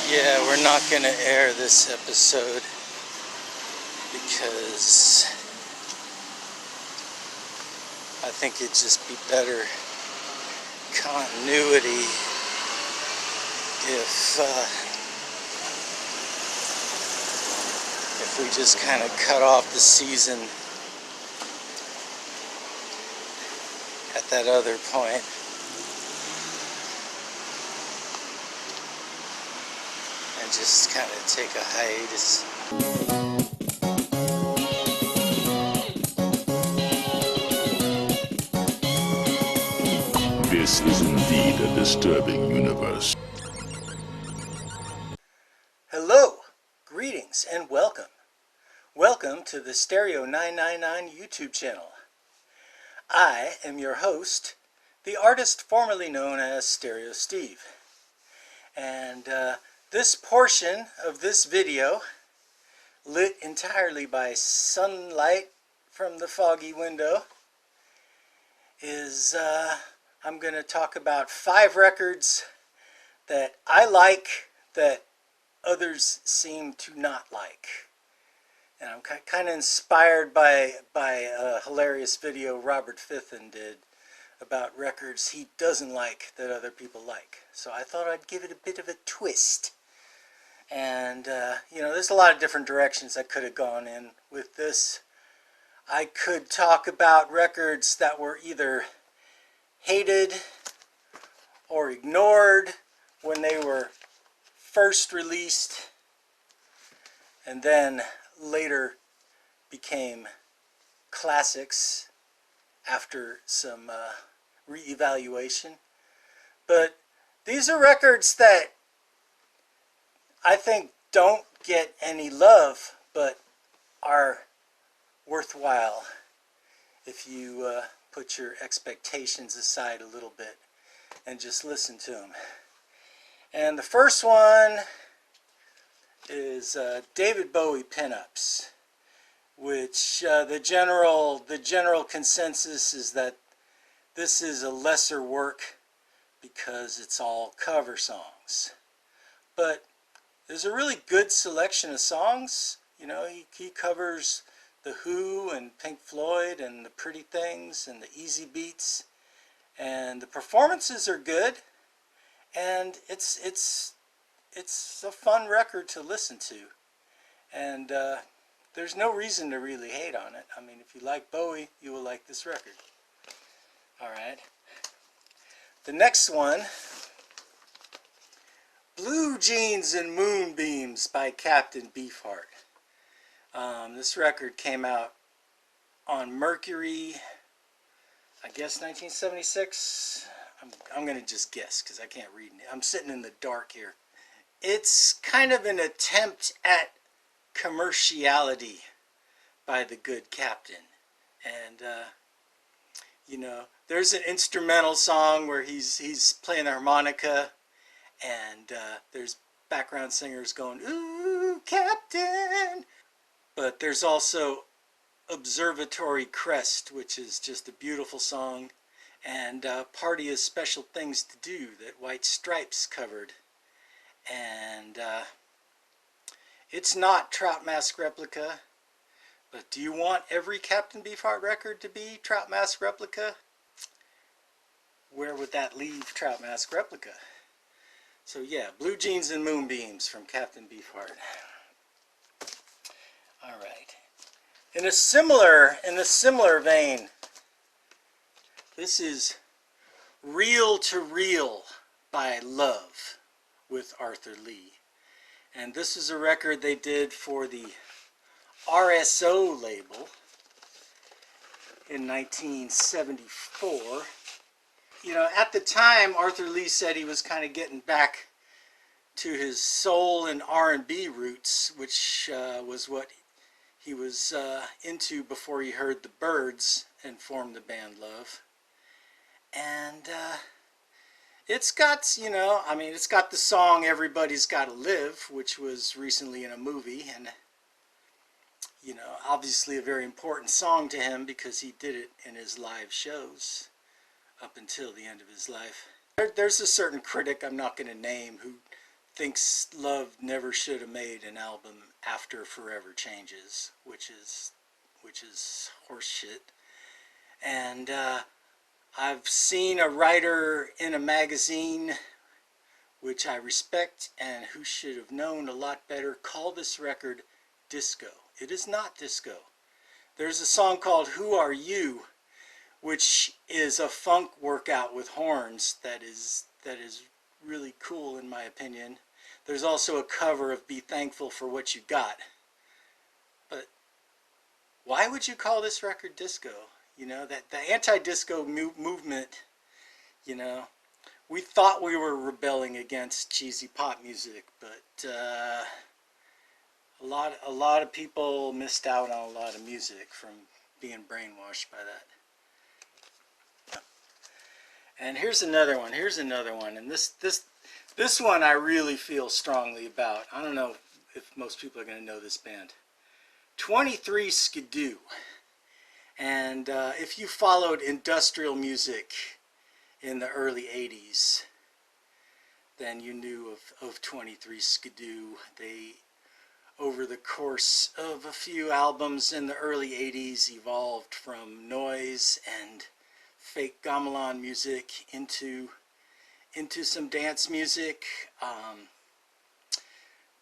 Yeah, we're not going to air this episode because I think it'd just be better continuity if we just kind of cut off the season at that other point. And just kind of take a hiatus. This is indeed a disturbing universe. Hello, greetings, and welcome. Welcome to the Stereo 999 YouTube channel. I am your host, the artist formerly known as Stereo Steve. And this portion of this video, lit entirely by sunlight from the foggy window, is I'm going to talk about 5 records that I like that others seem to not like. And I'm kind of inspired by a hilarious video Robert Fithen did about records he doesn't like that other people like. So I thought I'd give it a bit of a twist. And, you know, there's a lot of different directions I could have gone in with this. I could talk about records that were either hated or ignored when they were first released and then later became classics after some re-evaluation. But these are records that I think don't get any love, but are worthwhile if you put your expectations aside a little bit and just listen to them. And the first one is David Bowie Pinups, which the general consensus is that this is a lesser work because it's all cover songs. But there's a really good selection of songs. You know, he covers The Who and Pink Floyd and the Pretty Things and the Easy Beats, and the performances are good, and it's a fun record to listen to, and there's no reason to really hate on it. I mean, if you like Bowie, you will like this record. Alright. The next one, Blue Jeans and Moonbeams by Captain Beefheart. This record came out on Mercury, I guess 1976. I'm going to just guess because I can't read it. I'm sitting in the dark here. It's kind of an attempt at commerciality by the good Captain. And, you know, there's an instrumental song where he's playing the harmonica, and there's background singers going, "Ooh, Captain!" But there's also Observatory Crest, which is just a beautiful song, and Party of Special Things to Do that White Stripes covered. And it's not Trout Mask Replica, but do you want every Captain Beefheart record to be Trout Mask Replica? Where would that leave Trout Mask Replica? So yeah, Blue Jeans and Moonbeams from Captain Beefheart. Alright. In a similar vein, this is Reel to Reel by Love with Arthur Lee. And this is a record they did for the RSO label in 1974. You know, at the time, Arthur Lee said he was kind of getting back to his soul and R&B roots, which was what he was into before he heard the Byrds and formed the band Love. And it's got, you know, I mean, it's got the song Everybody's Gotta Live, which was recently in a movie, and, you know, obviously a very important song to him because he did it in his live shows up until the end of his life. There's a certain critic I'm not going to name who thinks Love never should have made an album after Forever Changes, which is horseshit. And I've seen a writer in a magazine, which I respect and who should have known a lot better, call this record disco. It is not disco. There's a song called Who Are You, which is a funk workout with horns that is really cool in my opinion. There's also a cover of Be Thankful for What You Got. But why would you call this record disco? You know, that the anti-disco movement, you know, we thought we were rebelling against cheesy pop music, but a lot of people missed out on a lot of music from being brainwashed by that. And here's another one. And this one I really feel strongly about. I don't know if most people are going to know this band. 23 Skidoo. And if you followed industrial music in the early 80s, then you knew of 23 Skidoo. They, over the course of a few albums in the early 80s, evolved from noise and fake gamelan music into some dance music.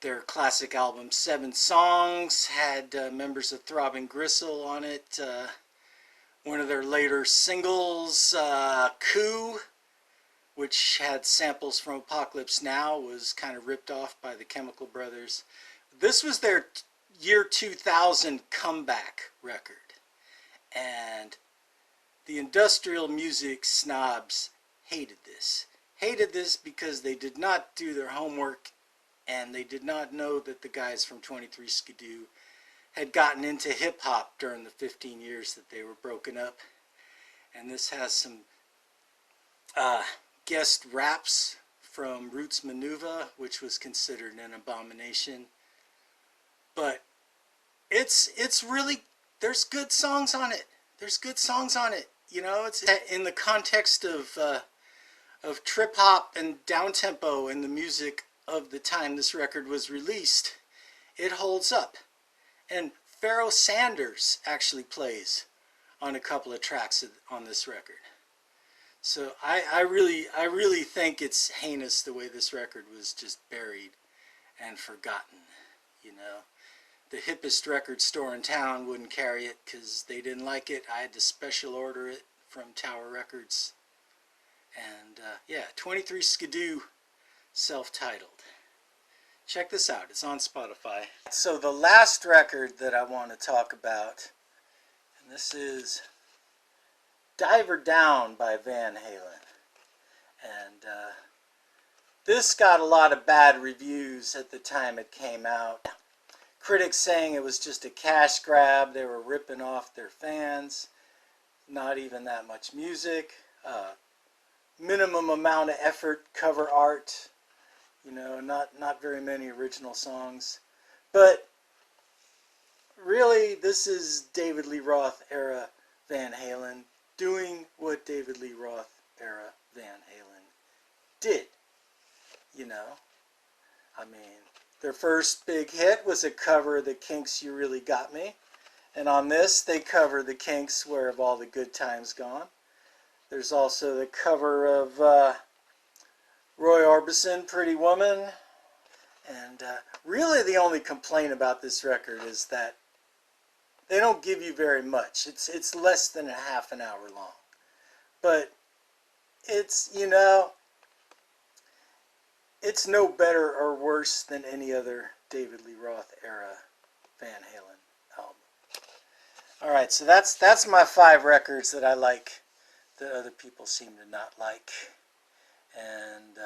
Their classic album, 7 Songs, had members of Throbbing Gristle on it. One of their later singles, Coup, which had samples from Apocalypse Now, was kind of ripped off by the Chemical Brothers. This was their year 2000 comeback record. And the industrial music snobs hated this. Hated this because they did not do their homework and they did not know that the guys from 23 Skidoo had gotten into hip-hop during the 15 years that they were broken up. And this has some guest raps from Roots Manuva, which was considered an abomination. But it's really, there's good songs on it. There's good songs on it. You know, it's in the context of trip-hop and down-tempo and the music of the time this record was released. It holds up. And Pharaoh Saunders actually plays on a couple of tracks on this record. So I really think it's heinous the way this record was just buried and forgotten. You know, the hippest record store in town wouldn't carry it because they didn't like it. I had to special order it from Tower Records. And yeah, 23 Skidoo, self-titled. Check this out. It's on Spotify. So the last record that I want to talk about, and this is Diver Down by Van Halen. And this got a lot of bad reviews at the time it came out. Critics saying it was just a cash grab. They were ripping off their fans. Not even that much music. Minimum amount of effort, cover art. You know, not very many original songs. But really, this is David Lee Roth era Van Halen doing what David Lee Roth era Van Halen did. You know, I mean, their first big hit was a cover of the Kinks' You Really Got Me. And on this, they cover the Kinks' Where Have All the Good Times Gone. There's also the cover of Roy Orbison, Pretty Woman. And really the only complaint about this record is that they don't give you very much. It's less than a half an hour long. But it's, you know, it's no better or worse than any other David Lee Roth era Van Halen album. Alright, so that's my 5 records that I like that other people seem to not like. And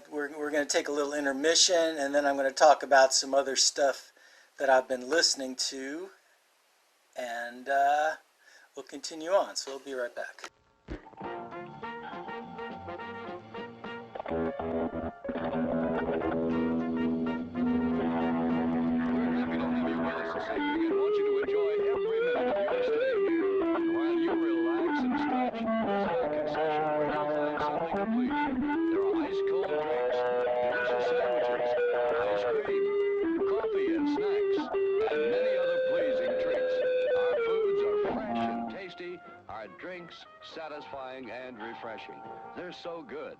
we're gonna take a little intermission, and then I'm gonna talk about some other stuff that I've been listening to, and we'll continue on. So we'll be right back. There are ice cold satisfying and refreshing. They're so good.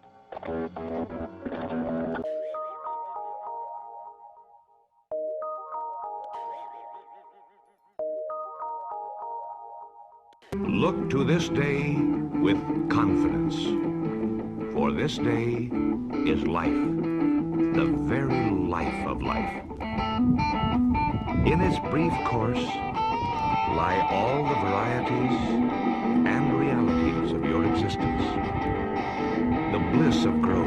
Look to this day with confidence, for this day is life, the very life of life. In its brief course lie all the varieties and realities of your existence, the bliss of growth,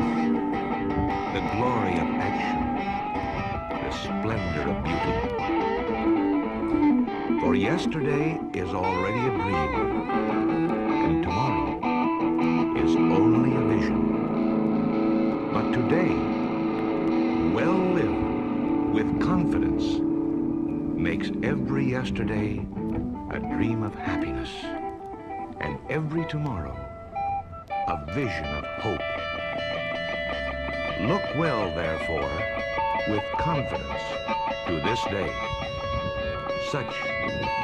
the glory of action, the splendor of beauty. For yesterday is already a dream, and tomorrow is only a vision. But today, well lived with confidence, makes every yesterday a dream of happiness, and every tomorrow a vision of hope. Look well, therefore, with confidence to this day. Such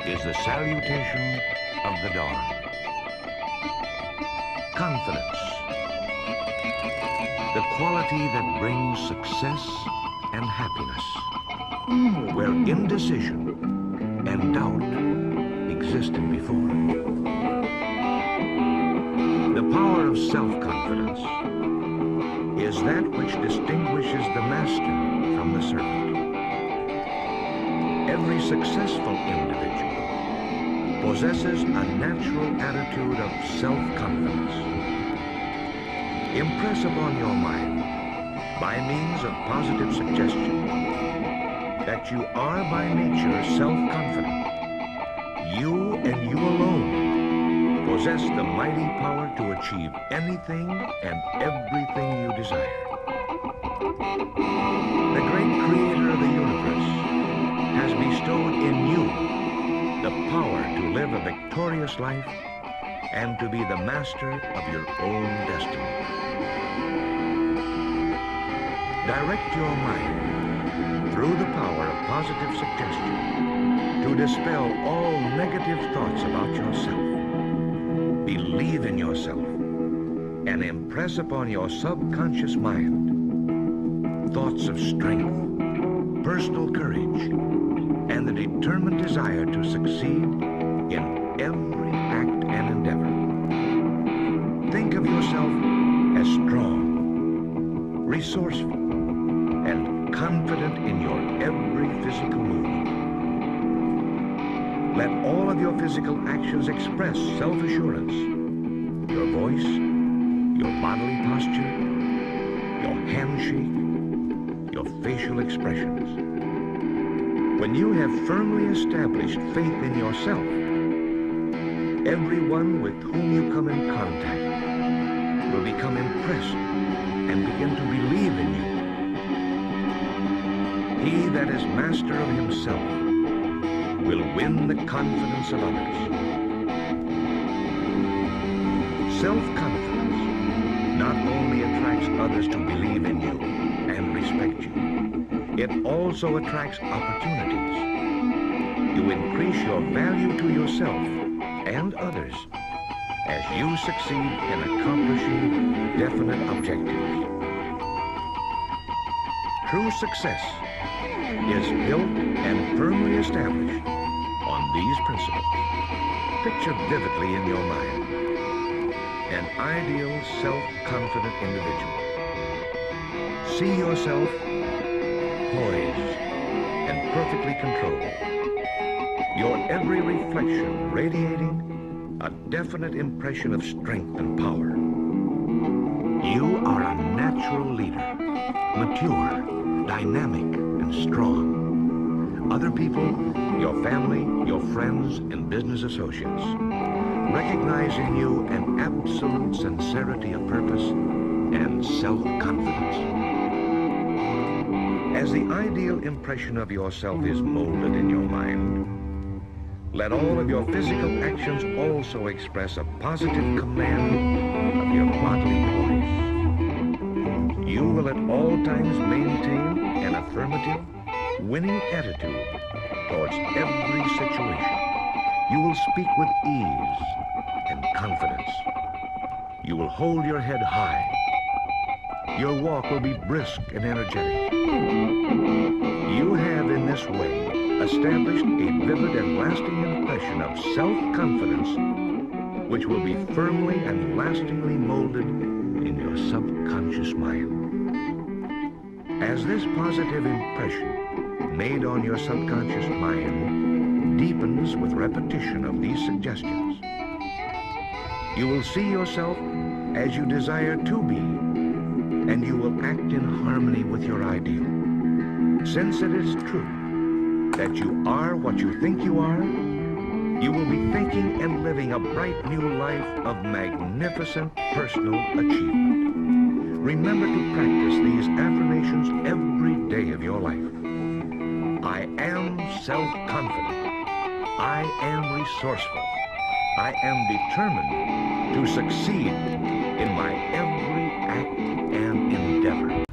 is the salutation of the dawn. Confidence, the quality that brings success and happiness, where indecision and doubt existed before. The power of self-confidence is that which distinguishes the master from the servant. Every successful individual possesses a natural attitude of self-confidence. Impress upon your mind, by means of positive suggestion, that you are by nature self-confident. You and you alone possess the mighty power to achieve anything and everything you desire. The great creator of the universe has bestowed in you the power to live a victorious life and to be the master of your own destiny. Direct your mind through the power of positive suggestion to dispel all negative thoughts about yourself. Believe in yourself and impress upon your subconscious mind thoughts of strength, personal courage, and the determined desire to succeed in every act and endeavor. Think of yourself as strong, resourceful, and confident in your every physical movement. Let all of your physical actions express self-assurance. Your voice, your bodily posture, your handshake, your facial expressions. When you have firmly established faith in yourself, everyone with whom you come in contact will become impressed and begin to believe in you. He that is master of himself will win the confidence of others. Self-confidence not only attracts others to believe in you and respect you, it also attracts opportunities. You increase your value to yourself and others as you succeed in accomplishing definite objectives. True success is built and firmly established on these principles. Picture vividly in your mind an ideal self-confident individual. See yourself poised and perfectly controlled. Your every reflection radiating a definite impression of strength and power. You are a natural leader, mature, dynamic, and strong. Other people, your family, your friends, and business associates recognize in you an absolute sincerity of purpose and self-confidence. As the ideal impression of yourself is molded in your mind, let all of your physical actions also express a positive command of your bodily poise. You will at all times maintain an affirmative, winning attitude towards every situation. You will speak with ease and confidence. You will hold your head high. Your walk will be brisk and energetic. You have in this way established a vivid and lasting impression of self-confidence which will be firmly and lastingly molded in your subconscious mind. As this positive impression made on your subconscious mind deepens with repetition of these suggestions, you will see yourself as you desire to be, and you will act in harmony with your ideal. Since it is true that you are what you think you are, you will be thinking and living a bright new life of magnificent personal achievement. Remember to practice these affirmations every day of your life. I am self-confident. I am resourceful. I am determined to succeed in my every act and endeavor.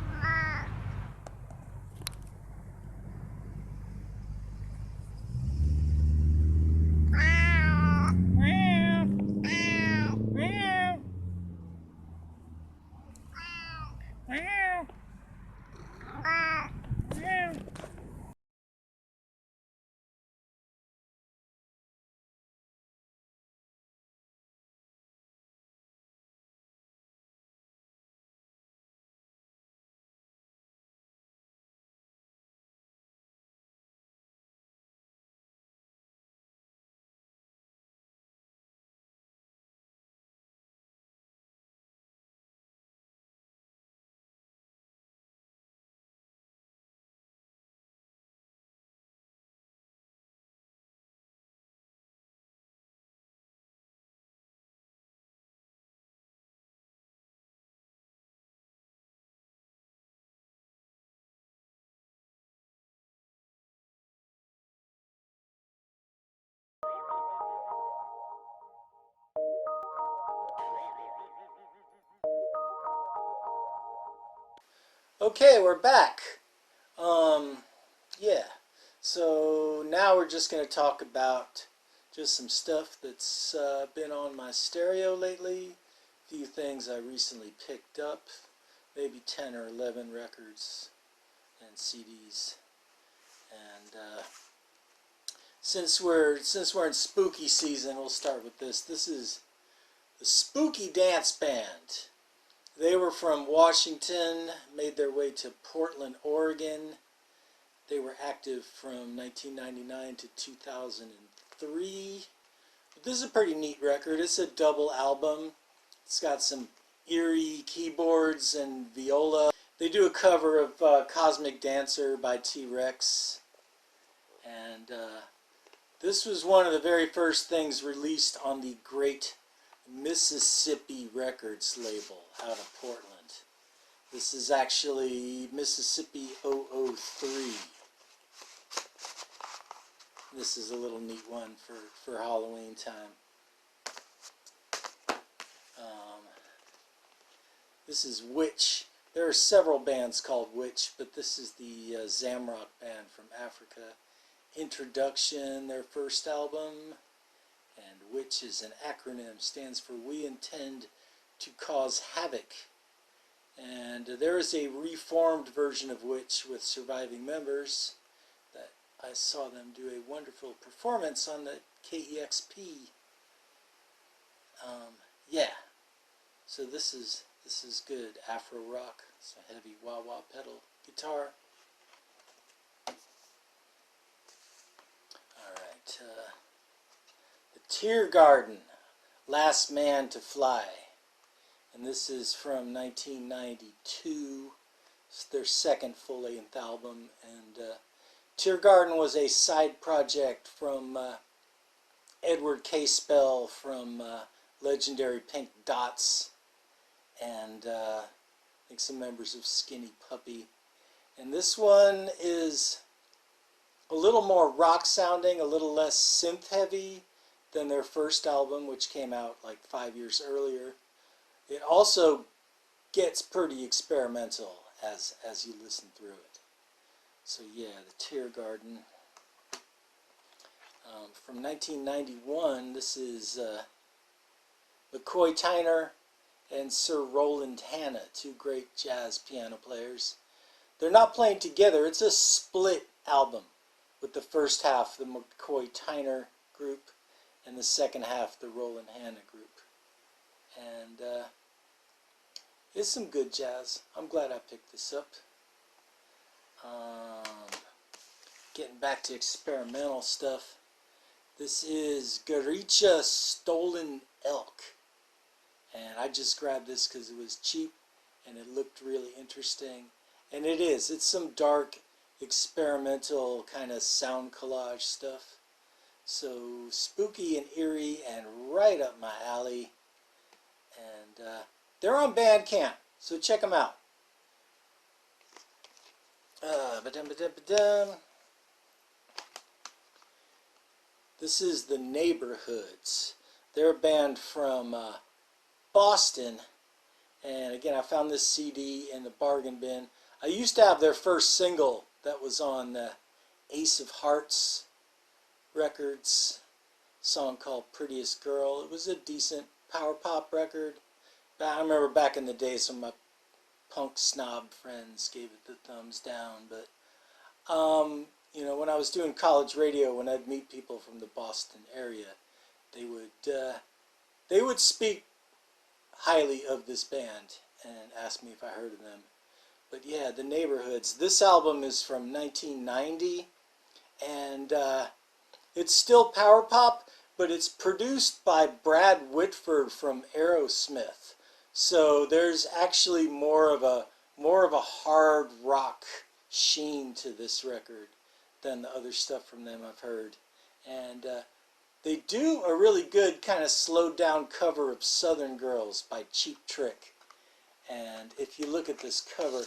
Okay, we're back. Yeah. So now we're just going to talk about just some stuff that's been on my stereo lately. A few things I recently picked up. Maybe 10 or 11 records and CDs. And since we're in spooky season, we'll start with this. This is the Spooky Dance Band. They were from Washington, made their way to Portland, Oregon. They were active from 1999 to 2003. But this is a pretty neat record. It's a double album. It's got some eerie keyboards and viola. They do a cover of Cosmic Dancer by T-Rex. And this was one of the very first things released on the Great Mississippi Records label out of Portland. This is actually Mississippi 003. This is a little neat one for Halloween time. This is Witch. There are several bands called Witch, but this is the Zamrock band from Africa. Introduction, their first album. And Witch is an acronym, stands for We Intend to Cause Havoc. And there is a reformed version of Witch with surviving members that I saw them do a wonderful performance on the KEXP. Yeah, so this is good Afro rock. It's a heavy wah-wah pedal guitar. Alright, the Tear Garden, Last Man to Fly. And this is from 1992. It's their second full-length album. And Tear Garden was a side project from Edward K. Spell from legendary Pink Dots. And I think some members of Skinny Puppy. And this one is a little more rock sounding, a little less synth heavy than their first album, which came out like 5 years earlier. It also gets pretty experimental as you listen through it. So yeah, the Tear Garden. From 1991, this is McCoy Tyner and Sir Roland Hanna, two great jazz piano players. They're not playing together. It's a split album with the first half, the McCoy Tyner group, and the second half, the Roland Hanna group. And it's some good jazz. I'm glad I picked this up. Getting back to experimental stuff. This is Garricha Stolen Elk. And I just grabbed this because it was cheap and it looked really interesting. And it is. It's some dark, experimental kind of sound collage stuff. So spooky and eerie and right up my alley. And they're on Bandcamp, so check them out. This is The Neighborhoods. They're a band from Boston. And again, I found this CD in the bargain bin. I used to have their first single that was on Ace of Hearts Records, a song called Prettiest Girl. It was a decent power pop record. I remember back in the day some of my punk snob friends gave it the thumbs down, but you know, when I was doing college radio, when I'd meet people from the Boston area, they would speak highly of this band and ask me if I heard of them. But yeah, The Neighborhoods. This album is from 1990, and it's still power pop, but it's produced by Brad Whitford from Aerosmith. So there's actually more of a hard rock sheen to this record than the other stuff from them I've heard. And they do a really good kind of slowed down cover of Southern Girls by Cheap Trick. And if you look at this cover,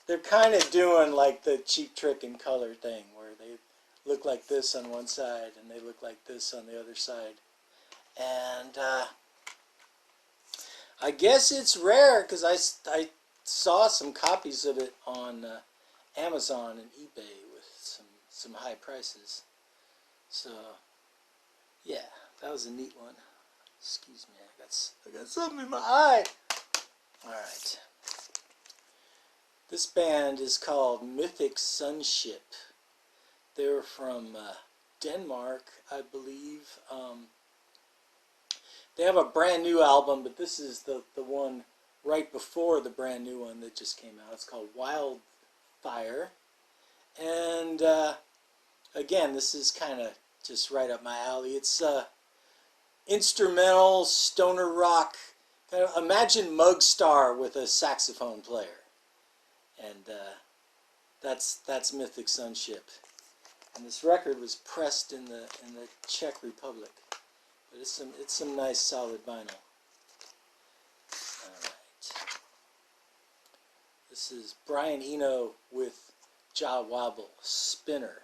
they're kind of doing like the Cheap Trick in color thing, where they look like this on one side and they look like this on the other side. And I guess it's rare because I saw some copies of it on Amazon and eBay with some high prices. So yeah, that was a neat one. Excuse me, I got something in my eye. All right. This band is called Mythic Sunship. They're from Denmark, I believe. They have a brand new album, but this is the one right before the brand new one that just came out. It's called Wildfire. And again, this is kind of just right up my alley. It's instrumental, stoner rock. Kind of imagine Mugstar with a saxophone player. And that's Mythic Sunship. And this record was pressed in the Czech Republic. But it's some nice solid vinyl. Alright. This is Brian Eno with Jah Wobble, Spinner,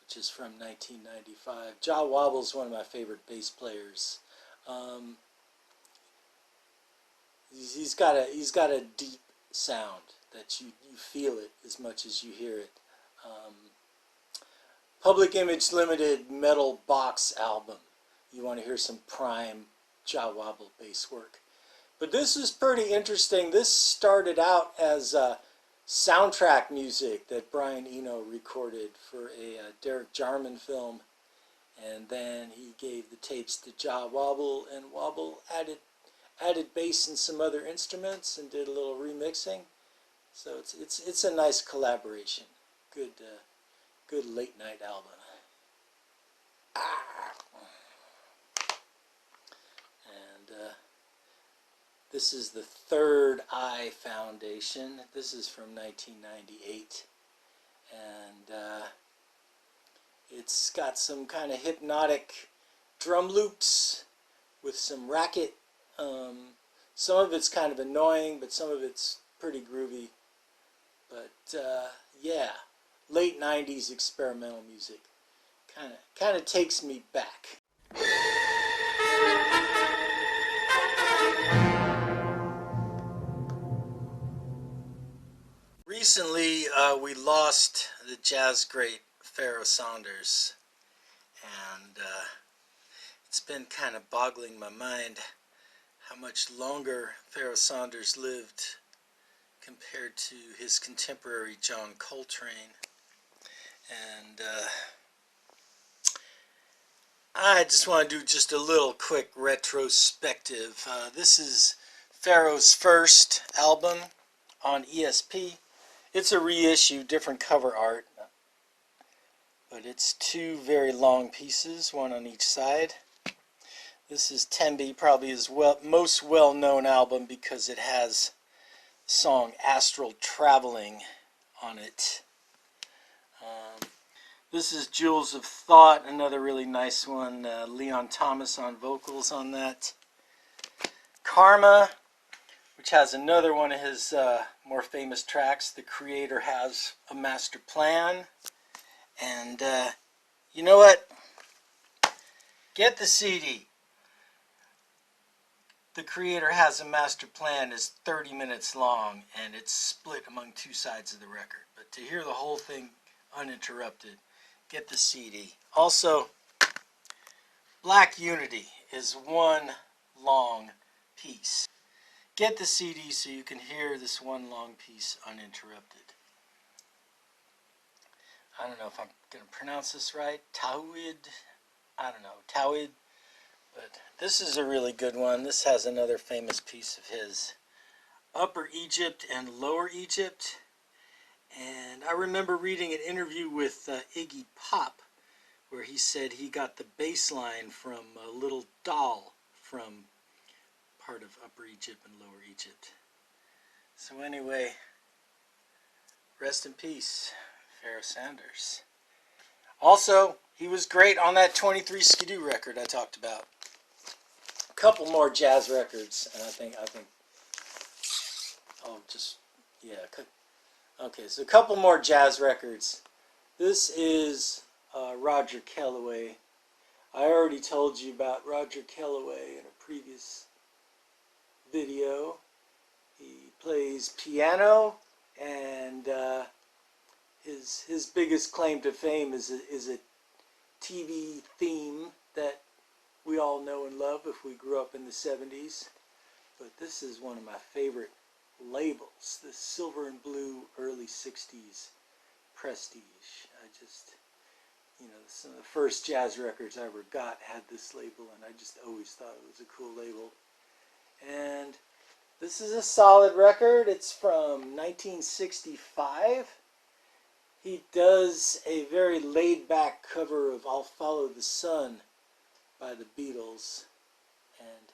which is from 1995. Jah Wobble is one of my favorite bass players. He's got a deep sound that you feel it as much as you hear it. Public Image Limited metal box album. You want to hear some prime Jah Wobble bass work. But this is pretty interesting. This started out as soundtrack music that Brian Eno recorded for a Derek Jarman film. And then he gave the tapes to Jah Wobble, and Wobble added bass and some other instruments and did a little remixing. So it's a nice collaboration. Good late night album. And this is the Third Eye Foundation. This is from 1998. And it's got some kind of hypnotic drum loops with some racket. Some of it's kind of annoying, but some of it's pretty groovy. But yeah, late 90s experimental music kind of takes me back. Recently, we lost the jazz great Pharaoh Saunders, and it's been kind of boggling my mind how much longer Pharaoh Saunders lived compared to his contemporary John Coltrane. And I just want to do just a little quick retrospective. This is Pharaoh's first album on ESP. It's a reissue, different cover art, but it's two very long pieces, one on each side. This is Tembe, probably his most well-known album because it has the song Astral Traveling on it. This is Jewels of Thought, another really nice one. Leon Thomas on vocals on that. Karma, which has another one of his more famous tracks, The Creator Has a Master Plan. And you know what? Get the CD. The Creator Has a Master Plan is 30 minutes long, and it's split among two sides of the record. But to hear the whole thing uninterrupted, get the CD. Also, Black Unity is one long piece. Get the CD so you can hear this one long piece uninterrupted. I don't know if I'm going to pronounce this right. Tawid. I don't know. Tawid. But this is a really good one. This has another famous piece of his. Upper Egypt and Lower Egypt. And I remember reading an interview with Iggy Pop where he said he got the bass line from a little doll from part of Upper Egypt and Lower Egypt. So anyway, rest in peace, Pharaoh Saunders. Also, he was great on that 23 Skidoo record I talked about. A couple more jazz records, and I think I'll just, yeah. Okay, so a couple more jazz records. This is Roger Kellaway. I already told you about Roger Kellaway in a previous video. He plays piano, and his biggest claim to fame is a TV theme that we all know and love if we grew up in the 70s. But this is one of my favorite labels, the Silver and Blue early 60s Prestige. I just, some of the first jazz records I ever got had this label, and I just always thought it was a cool label. And this is a solid record. It's from 1965. He does a very laid-back cover of I'll Follow the Sun by the Beatles, and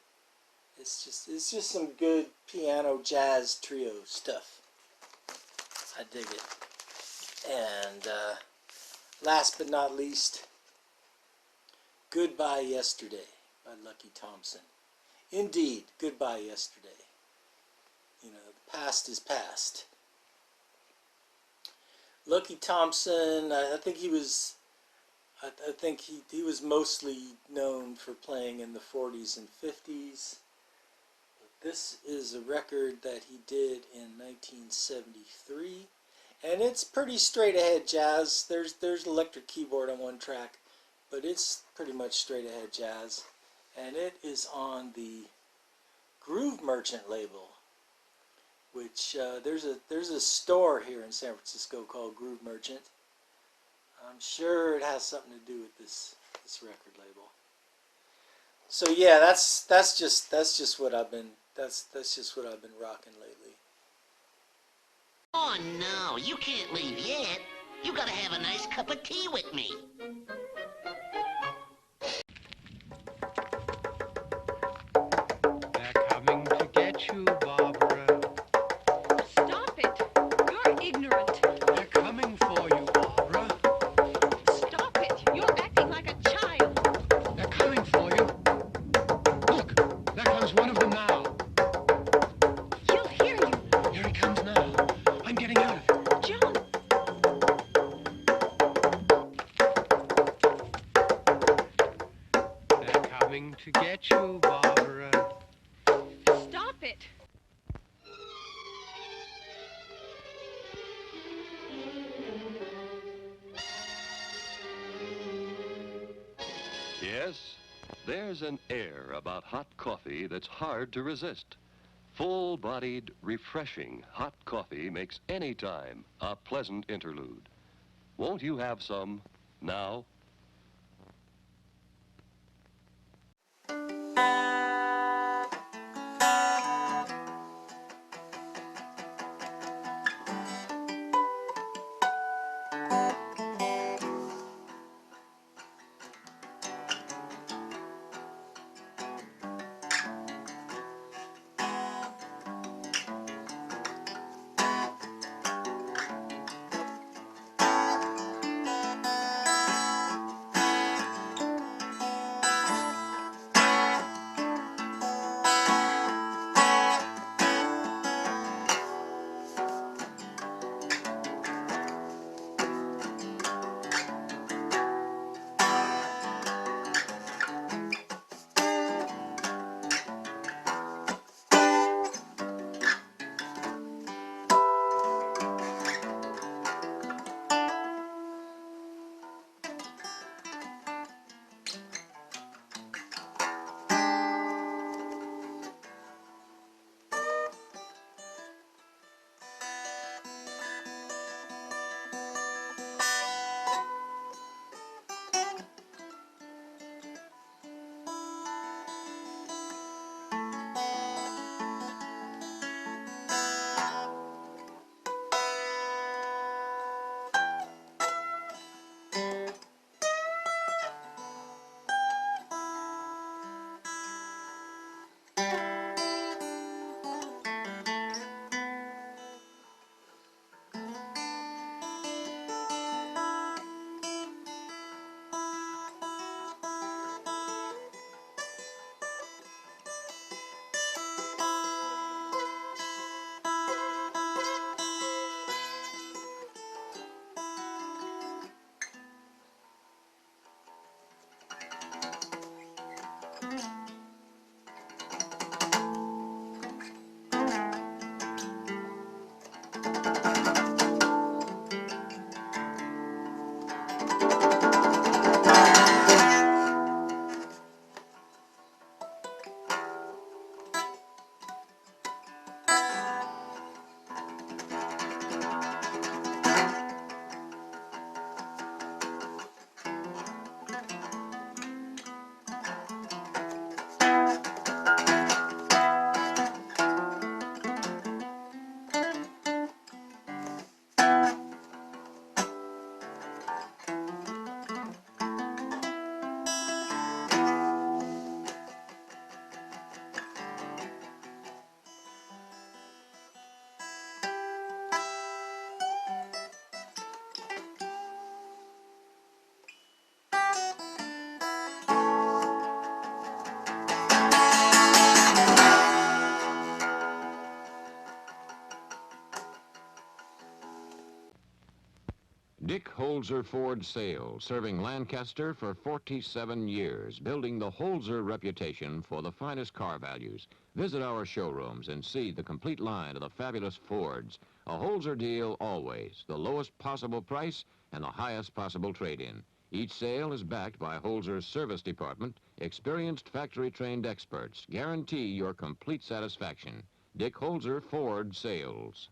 it's just some good piano jazz trio stuff. I dig it. And last but not least, Goodbye Yesterday by Lucky Thompson. Indeed, goodbye yesterday. The past is past. Lucky Thompson, I think he was mostly known for playing in the 40s and 50s. But this is a record that he did in 1973, and it's pretty straight ahead jazz. There's electric keyboard on one track, but it's pretty much straight ahead jazz, and it is on the Groove Merchant label, which there's a store here in San Francisco called Groove Merchant. I'm sure it has something to do with this record label. So yeah, that's just what I've been rocking lately. Oh no, you can't leave yet. You gotta have a nice cup of tea with me. They're coming to get you, Barbara. Stop it! You're ignorant. They're coming for you, Barbara. Stop it! You're acting like a child. They're coming for you. Look, there comes one of them now. He'll hear you. Here he comes now. I'm getting out of here. John! They're coming to get you, Barbara. Stop it! Yes? There's an air about hot coffee that's hard to resist. Full-bodied, refreshing hot coffee makes any time a pleasant interlude. Won't you have some now? Dick Holzer Ford Sales, serving Lancaster for 47 years, building the Holzer reputation for the finest car values. Visit our showrooms and see the complete line of the fabulous Fords. A Holzer deal always, the lowest possible price and the highest possible trade-in. Each sale is backed by Holzer's service department, experienced factory-trained experts. Guarantee your complete satisfaction. Dick Holzer Ford Sales.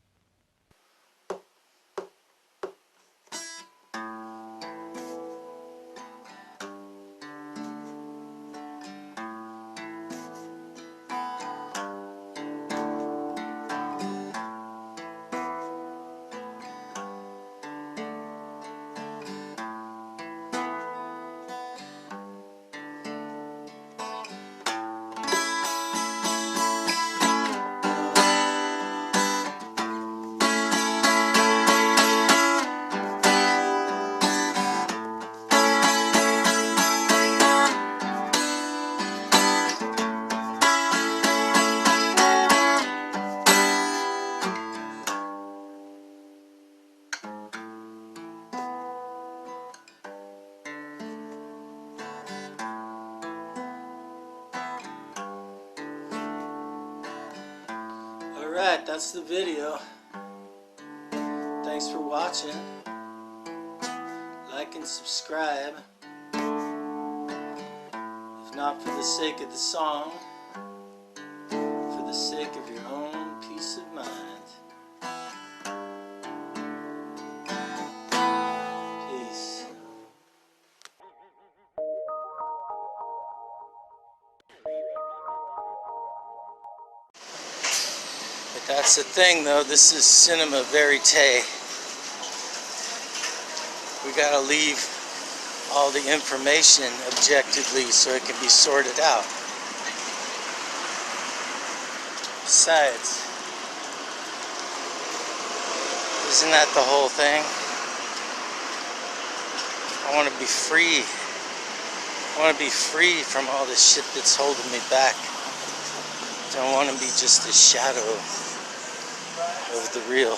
Alright, that's the video. Thanks for watching. Like and subscribe. If Not for the sake of the song, for the sake of your own peace of mind. Peace. But that's the thing though, this is cinema verite. We gotta leave all the information objectively so it can be sorted out. Besides, isn't that the whole thing? I want to be free. I want to be free from all this shit that's holding me back. I don't want to be just a shadow of the real.